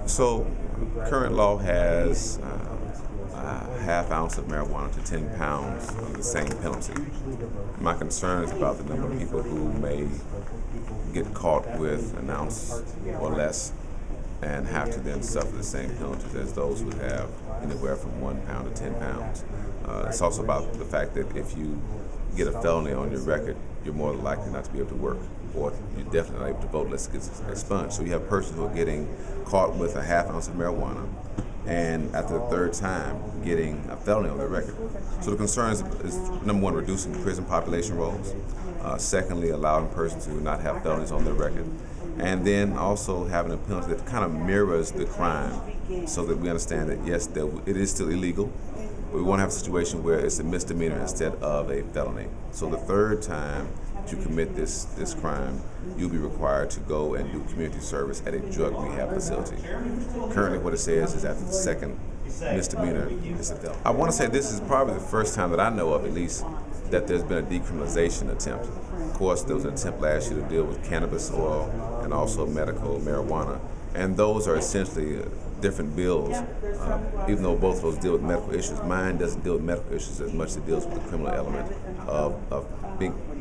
So, current law has a half ounce of marijuana to 10 pounds of the same penalty. My concern is about the number of people who may get caught with an ounce or less and have to then suffer the same penalties as those who have anywhere from 1 pound to 10 pounds. It's also about the fact that if you get a felony on your record, you're more likely not to be able to work, or you're definitely not able to vote unless it gets expunged. So you have persons who are getting caught with a half ounce of marijuana, and after the third time, getting a felony on their record. So the concern is number one, reducing prison population rolls. Secondly, allowing persons to not have felonies on their record. And then also having a penalty that kind of mirrors the crime so that we understand that, yes, it is still illegal, but we want to have a situation where it's a misdemeanor instead of a felony. So the third time you commit this crime, you'll be required to go and do community service at a drug rehab facility. Currently what it says is after the second misdemeanor, it's a felony. I want to say this is probably the first time that I know of, at least, that there's been a decriminalization attempt. Of course, there was an attempt last year to deal with cannabis oil and also medical marijuana. And those are essentially different bills, even though both of those deal with medical issues. Mine doesn't deal with medical issues as much as it deals with the criminal element of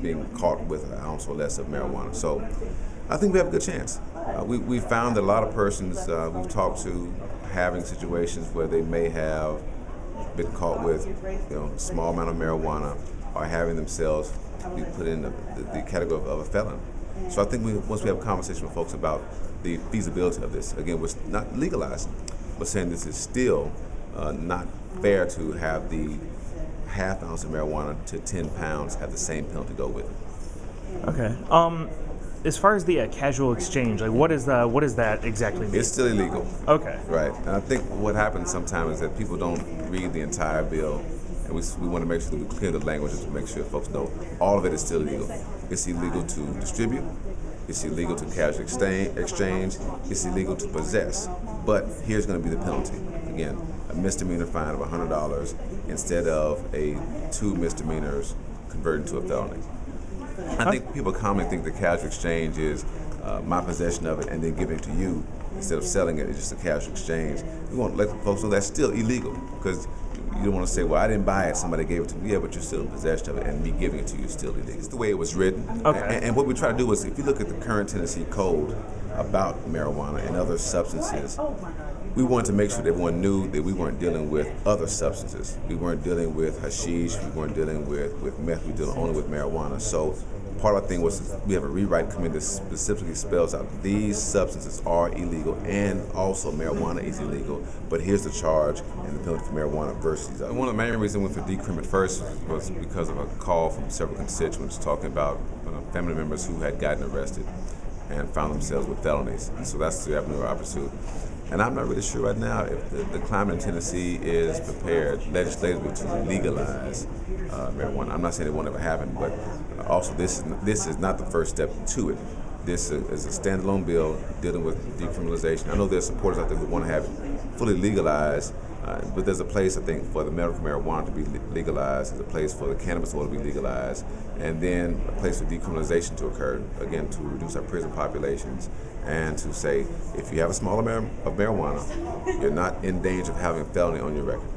being caught with an ounce or less of marijuana. So I think we have a good chance. We found that a lot of persons we've talked to having situations where they may have been caught with a small amount of marijuana or having themselves be put in the category of a felon. So I think once we have a conversation with folks about the feasibility of this, again, we're not legalizing, but saying this is still not fair to have the half ounce of marijuana to 10 pounds have the same penalty go with it. Okay. As far as the casual exchange, like what is that exactly mean? It's still illegal. Okay. Right. And I think what happens sometimes is that people don't read the entire bill, and we want to make sure that we clear the language to make sure folks know all of it is still illegal. It's illegal to distribute. It's illegal to casual exchange. It's illegal to possess. But here's going to be the penalty. Again, a misdemeanor fine of $100 instead of 2 misdemeanors converted to a felony. I think people commonly think the casual exchange is my possession of it and then giving it to you instead of selling it. It's just a casual exchange. We want to let folks know that's still illegal, because you don't want to say, well, I didn't buy it, somebody gave it to me. Yeah, but you're still in possession of it, and me giving it to you is still illegal. It's the way it was written. Okay. And what we try to do is, if you look at the current Tennessee code about marijuana and other substances, we wanted to make sure that everyone knew that we weren't dealing with other substances. We weren't dealing with hashish, we weren't dealing with meth, we were dealing only with marijuana. So part of our thing was we have a rewrite committee that specifically spells out these substances are illegal and also marijuana is illegal, but here's the charge and the penalty for marijuana versus these other. And one of the main reasons we went for decrim at first was because of a call from several constituents talking about family members who had gotten arrested and found themselves with felonies. And so that's the avenue I pursued. And I'm not really sure right now if the climate in Tennessee is prepared legislatively to legalize marijuana. I'm not saying it won't ever happen, but also this is not the first step to it. This is a standalone bill dealing with decriminalization. I know there's supporters out there who want to have it fully legalized, but there's a place, I think, for the medical marijuana to be legalized. There's a place for the cannabis oil to be legalized, and then a place for decriminalization to occur, again, to reduce our prison populations and to say, if you have a small amount of marijuana, you're not in danger of having a felony on your record.